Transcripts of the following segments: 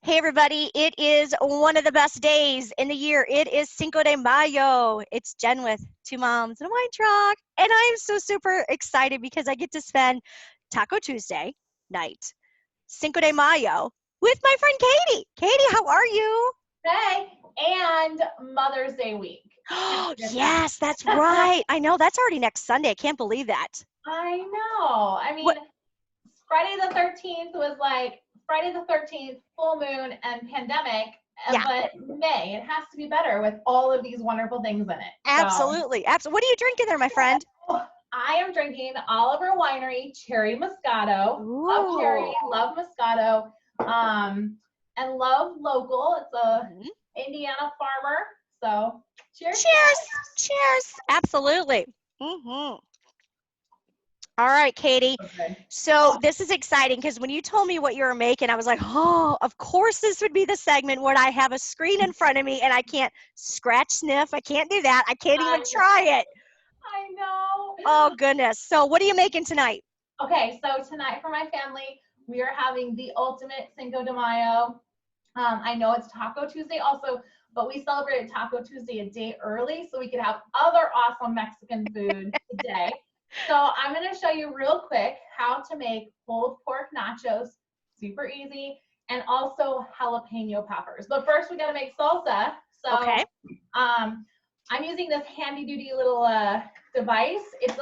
Hey everybody, it is one of the best days in the year. It is Cinco de Mayo. It's Jen with two moms and a wine truck. And I'm so super excited because I get to spend Taco Tuesday night, Cinco de Mayo, with my friend Katie. Katie, how are you? Hey, and Mother's Day week. Oh, yes, that's right. I know that's already next Sunday. I can't believe that. I know. I mean, What? Friday the 13th was like Friday the 13th, full moon, and pandemic. Yeah, But May, it has to be better with all of these wonderful things in it. absolutely. Absolutely. What are you drinking there, my friend? I am drinking Oliver Winery Cherry Moscato. Love cherry, Ooh. love Moscato, and love local. It's a Mhm. Indiana farmer. So cheers to Cheers. Cheers. Absolutely. All right, Katie. that. Okay. So this is exciting because when you told me what you were making, I was like, oh, of course this would be the segment where I have a screen in front of me and I can't scratch sniff. I can't do that. I can't even I try it. I know. Oh, goodness. So what are you making tonight? Okay, so tonight for my family, we are having the ultimate Cinco de Mayo. I know it's Taco Tuesday also, but we celebrated Taco Tuesday a day early so we could have other awesome Mexican food today. So I'm going to show you real quick how to make pulled pork nachos, super easy, and also jalapeno peppers. But first we got to make salsa. So Okay. I'm using this handy duty little device. It's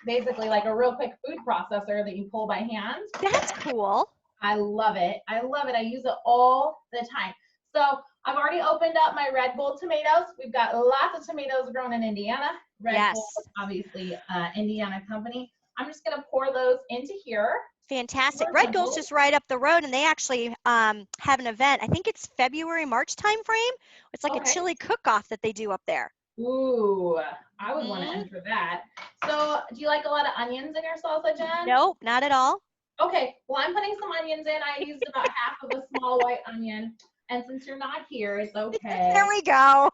basically like a real quick food processor that you pull by hand. That's cool. I love it. I love it. I use it all the time. So I've already opened up my Red Gold tomatoes. We've got lots of tomatoes grown in Indiana. Red Gold, Yes. obviously, Indiana company. I'm just going to pour those into here. Fantastic. Super Red Gold's simple. just right up the road, and they actually have an event. I think it's February, March time frame. It's like a Okay. chili cook-off that they do up there. Ooh, I would want to Hmm. enter that. So do you like a lot of onions in your salsa, Jen? Nope, not at all. Okay, well, I'm putting some onions in. I used about half of a small white onion. And since you're not here, it's There okay. we go.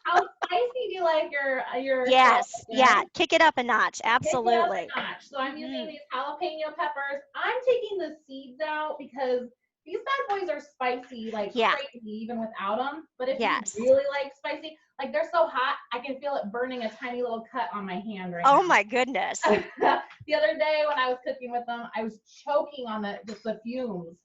How spicy do you like your Yes, salsa, yeah, Jen? kick it up a notch, Pick it up absolutely. a notch. So I'm using Mhm. these jalapeno peppers. I'm taking the seeds out because these bad boys are spicy like Yeah, crazy even without them. But if you yes. really like spicy, like they're so hot, I can feel it burning a tiny little cut on my hand right Oh now. my goodness. The other day when I was cooking with them, I was choking on just the fumes.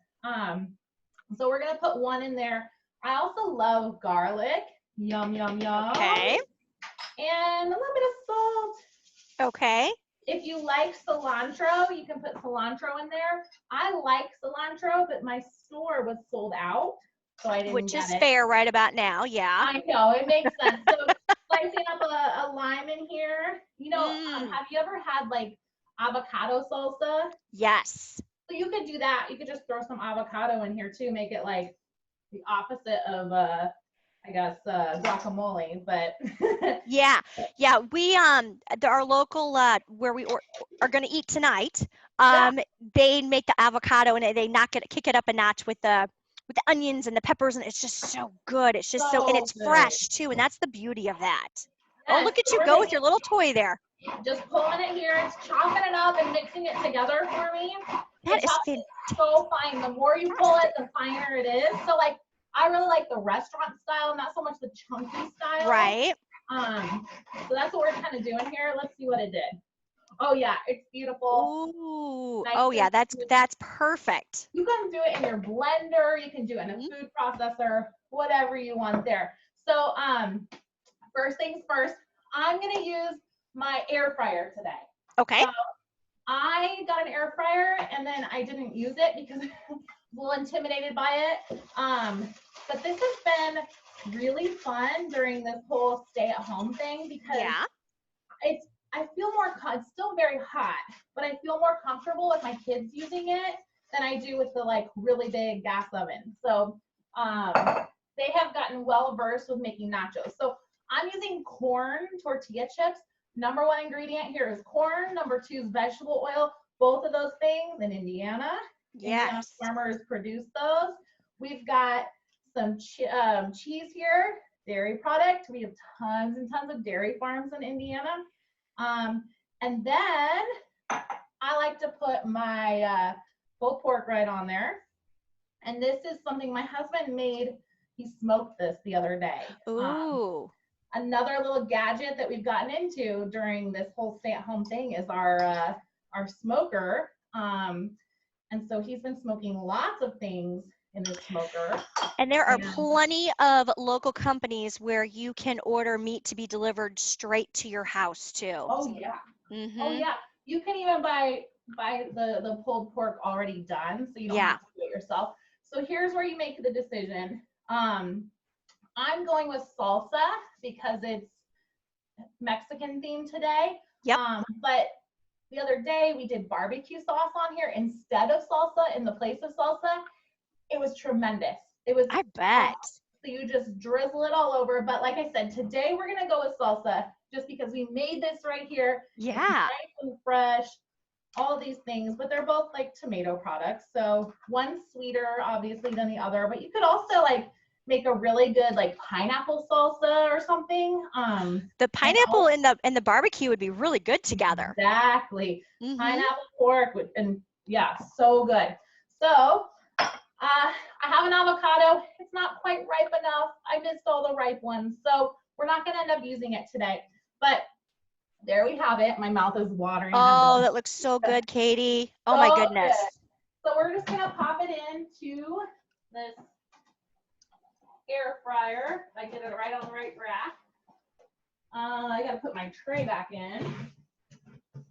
So we're gonna put one in there. I also love garlic. Yum yum yum. Okay, And a little bit of salt. okay. If you like cilantro, you can put cilantro in there. I like cilantro, but my store was sold out, so I didn't Which get is it. fair right about now, yeah. I know, it makes sense. So slicing up a lime in here. Mm, Have you ever had like avocado salsa? yes. So you could do that. You could just throw some avocado in here too, make it like the opposite of I guess guacamole, but Yeah, yeah. Our local where are going to eat tonight. yeah. Um, they make the avocado and they kick it up a notch with the onions and the peppers, and it's just so good. It's just so, and So it's good. fresh too, and that's the beauty of that. Oh, Yes, look at so you we're go with making your little toy there. just pulling it here. It's chopping it up and mixing it together for me. That It is chops it so fine. The more you pull it, the finer it is. So like I really like the restaurant style, not so much the chunky style. right. Um, so that's what we're kind of doing here. Let's see what it did. Oh yeah, it's beautiful. Ooh. Nice Oh and yeah, that's smooth. that's perfect. You can do it in your blender. You can do it in a Mhm. food processor, whatever you want there. So first things first, I'm gonna use my air fryer today. Okay. So I got an air fryer and then I didn't use it because I was a little intimidated by it. But this has been really fun during this whole stay-at-home thing because Yeah. it's I feel more it's still very hot, but I feel more comfortable with my kids using it than I do with the like really big gas oven. So um, they have gotten well versed with making nachos. So I'm using corn tortilla chips. Number one ingredient here is corn. Number two is vegetable oil. Both of those things in Indiana. Indiana Yes. farmers produce those. We've got some cheese here, dairy product. We have tons and tons of dairy farms in Indiana. Um, and then I like to put my pulled pork right on there. And this is something my husband made. He smoked this the other day. Ooh. Another little gadget that we've gotten into during this whole stay-at-home thing is our smoker. And so he's been smoking lots of things in his smoker. And there are plenty of local companies where you can order meat to be delivered straight to your house too. Oh yeah. Mm-hmm. Oh yeah. You can even buy the pulled pork already done, so you don't have to do it yourself. So here's where you make the decision. I'm going with salsa because it's Mexican themed today. Yep. But the other day we did barbecue sauce on here instead of salsa in the place of salsa. It was tremendous. It was. I bet. So you just drizzle it all over. But like I said, today we're gonna go with salsa just because we made this right here. Yeah. It's nice and fresh. All these things, but they're both like tomato products. So one's sweeter, obviously, than the other. But you could also like make a really good like pineapple salsa or something. The pineapple and the barbecue would be really good together. Exactly. Mm-hmm. Pineapple pork and yeah, so good. So I have an avocado. It's not quite ripe enough. I missed all the ripe ones, so we're not going to end up using it today. But there we have it. My mouth is watering. Oh, that looks so good, Katie. Oh my goodness. Good. So we're just going to pop it into this air fryer. I get it right on the right rack. I got to put my tray back in.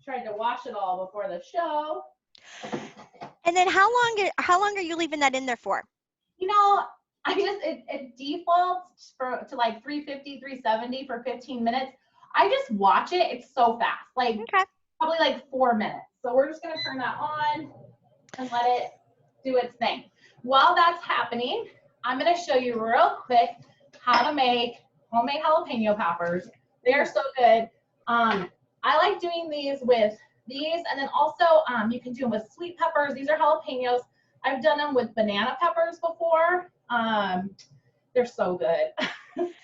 Tried to wash it all before the show. And then how long are you leaving that in there for? You know, it defaults to like 350, 370 for 15 minutes. I just watch it. It's so fast, like probably like 4 minutes. So we're just going to turn that on and let it do its thing. While that's happening, I'm going to show you real quick how to make homemade jalapeno poppers. They're so good. I like doing these with these, and then also you can do them with sweet peppers. These are jalapenos. I've done them with banana peppers before. They're so good.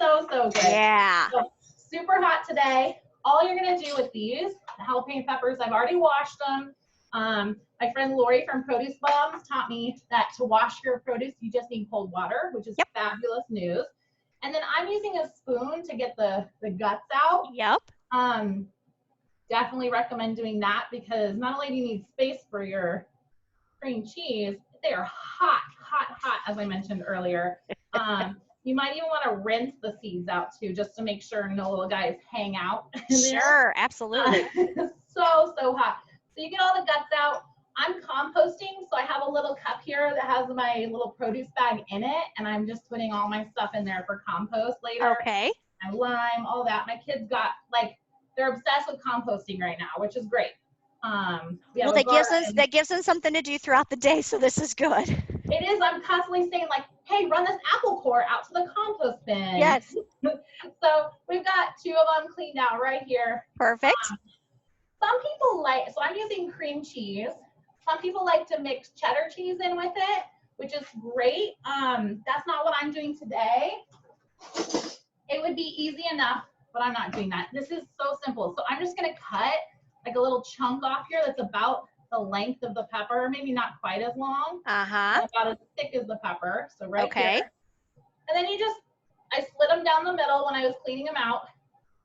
so good. Yeah. So, super hot today. All you're gonna do with these, the jalapeno peppers, I've already washed them. My friend Lori from Produce Bombs taught me that to wash your produce, you just need cold water, which is fabulous news. And then I'm using a spoon to get the guts out. Yep. Definitely recommend doing that because not only do you need space for your cream cheese, they are hot, as I mentioned earlier. You might even want to rinse the seeds out too, just to make sure no little guys hang out. Sure, absolutely. So hot. So you get all the guts out. I'm composting, so I have a little cup here that has my little produce bag in it, and I'm just putting all my stuff in there for compost later. Okay. My lime, all that. My kids got they're obsessed with composting right now, which is gret. Well, that gives them something to do throughout the day, so this is good. It is. I'm constantly saying like, hey, run this apple core out to the compost bin. Yes. So we've got 2 of them cleaned out right here. Perfect. Some people so I'm using cream cheese. Some people like to mix cheddar cheese in with it, which is great. That's not what I'm doing today. It would be easy enough, but I'm not doing that. This is so simple. So I'm just going to cut like a little chunk off here that's about the length of the pepper, maybe not quite as long, about as thick as the pepper. So right here. And then I split them down the middle when I was cleaning them out,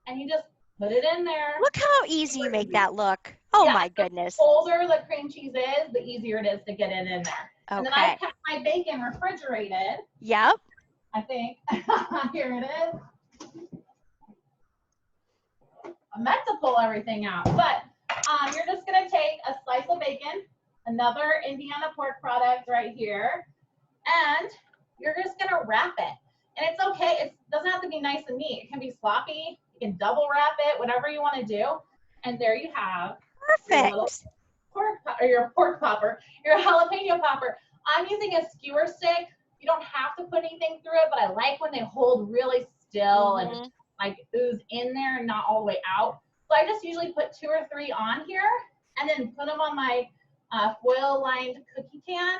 and you just put it in there. Look how easy you make that look. Oh my goodness. The colder the cream cheese is, the easier it is to get it in there. Okay. And then I kept my bacon refrigerated. Yep. I think. Here it is. I meant to pull everything out, but you're just going to take a slice of bacon, another Indiana pork product right here, and you're just going to wrap it. And it's okay. It doesn't have to be nice and neat. It can be sloppy. You can double wrap it, whatever you want to do. And there you have your pork popper, your jalapeno popper. I'm using a skewer stick. You don't have to put anything through it, but I like when they hold really still and like ooze in there and not all the way out. So I just usually put 2 or 3 on here and then put them on my foil-lined cookie can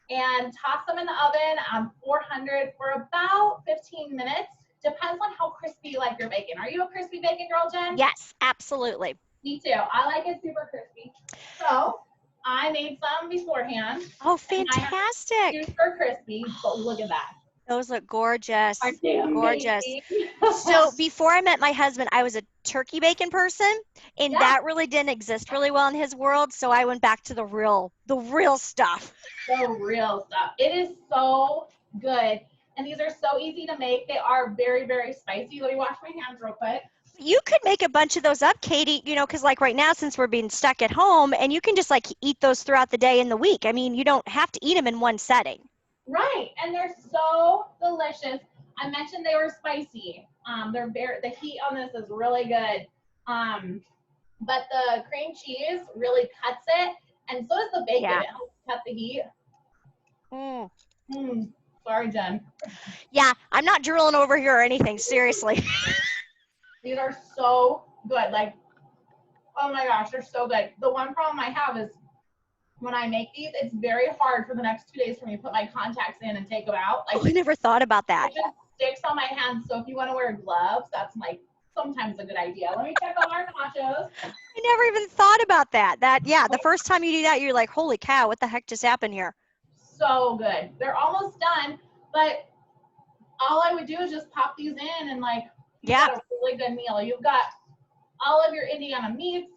and toss them in the oven on 400 for about 15 minutes. Depends on how crispy you like your bacon. Are you a crispy bacon girl, Jen? Yes, absolutely. Me too. I like it super crispy. So I made some beforehand. Oh, And I have fantastic. super crispy, but look at that. Those look gorgeous. Aren't they Gorgeous. amazing? So before I met my husband, I was a turkey bacon person, and Yeah, that really didn't exist really well in his world. So I went back to the real stuff. the real stuff. It is so good. And these are so easy to make. They are very, very spicy. Let me wash my hands real quick. You could make a bunch of those up, Katie, because like right now, since we're being stuck at home, and you can just like eat those throughout the day and the week. I mean, you don't have to eat them in one setting. Right, and they're so delicious. I mentioned they were spicy. The heat on this is really good. But the cream cheese really cuts it, and so does the bacon. Yeah. It helps cut the heat. Mm. Sorry, Jen. Yeah, I'm not drooling over here or anything, seriously. These are so good. Like, oh my gosh, they're so good. The one problem I have is when I make these, it's very hard for the next 2 days for me to put my contacts in and take them out. Like, Oh, I never thought about that. it just sticks on my hands. So if you want to wear gloves, that's like sometimes a good idea. Let me check on our nachos. I never even thought about that. Yeah, the first time you do that, you're like, holy cow, what the heck just happened here? So good. They're almost done, but all I would do is just pop these in and like, you've got a really good meal. You've got all of your Indiana meats,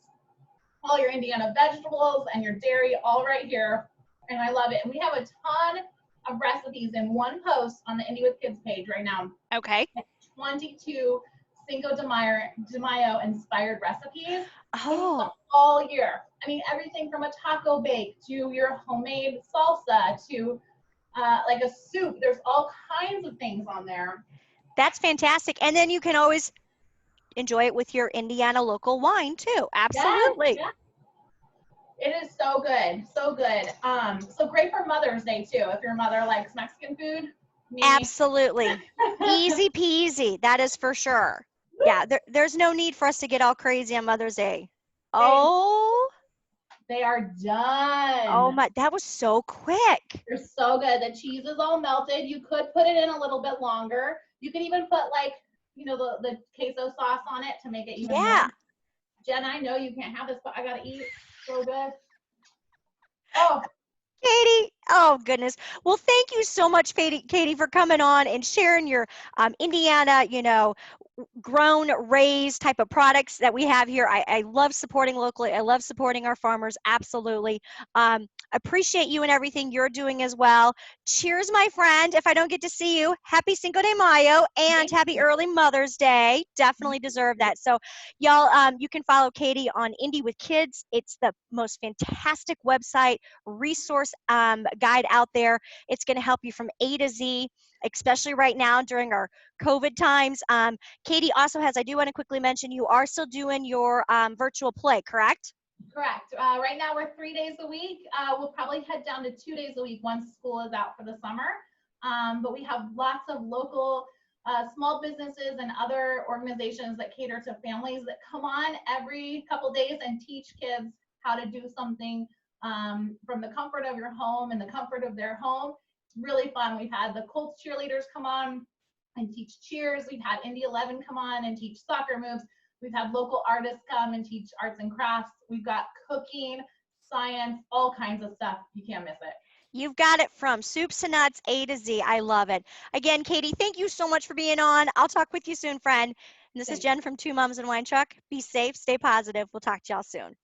all your Indiana vegetables, and your dairy all right here. And I love it. And we have a ton of recipes in one post on the Indy With Kids page right now. Okay. 22 Cinco de Mayo inspired recipes. Oh. All year. I mean, everything from a taco bake to your homemade salsa to like a soup. There's all kinds of things on there. That's fantastic. And then you can always enjoy it with your Indiana local wine too. Absolutely. Yes, yes. It is so good. So good. So great for Mother's Day too. If your mother likes Mexican food. Absolutely. Easy peasy. That is for sure. Yeah, there's no need for us to get all crazy on Mother's Day. Oh. They are done. Oh my, that was so quick. They're so good. The cheese is all melted. You could put it in a little bit longer. You can even put like, the queso sauce on it to make it even more. Jen, I know you can't have this, but I gotta eat. So good. Oh. Katie, oh goodness. Well, thank you so much, Katie, for coming on and sharing your Indiana, grown, raised type of products that we have here. I love supporting locally. I love supporting our farmers. Absolutely. Appreciate you and everything you're doing as well. Cheers, my friend. If I don't get to see you, happy Cinco de Mayo and happy early Mother's Day. Definitely deserve that. So y'all, you can follow Katie on Indy With Kids. It's the most fantastic website resource guide out there. It's going to help you from A to Z, especially right now during our COVID times. Katie also has, I do want to quickly mention, you are still doing your virtual play, correct? Correct. Right now we're 3 days a week. We'll probably head down to 2 days a week once school is out for the summer. But we have lots of local small businesses and other organizations that cater to families that come on every couple days and teach kids how to do something from the comfort of your home and the comfort of their home. It's really fun. We've had the Colts cheerleaders come on and teach cheers. We've had Indy 11 come on and teach soccer moves. We've had local artists come and teach arts and crafts. We've got cooking, science, all kinds of stuff. You can't miss it. You've got it from soups to nuts, A to Z. I love it. Again, Katie, thank you so much for being on. I'll talk with you soon, friend. And this is Jen from Two Moms and Wine Truck. Be safe, stay positive. We'll talk to y'all soon.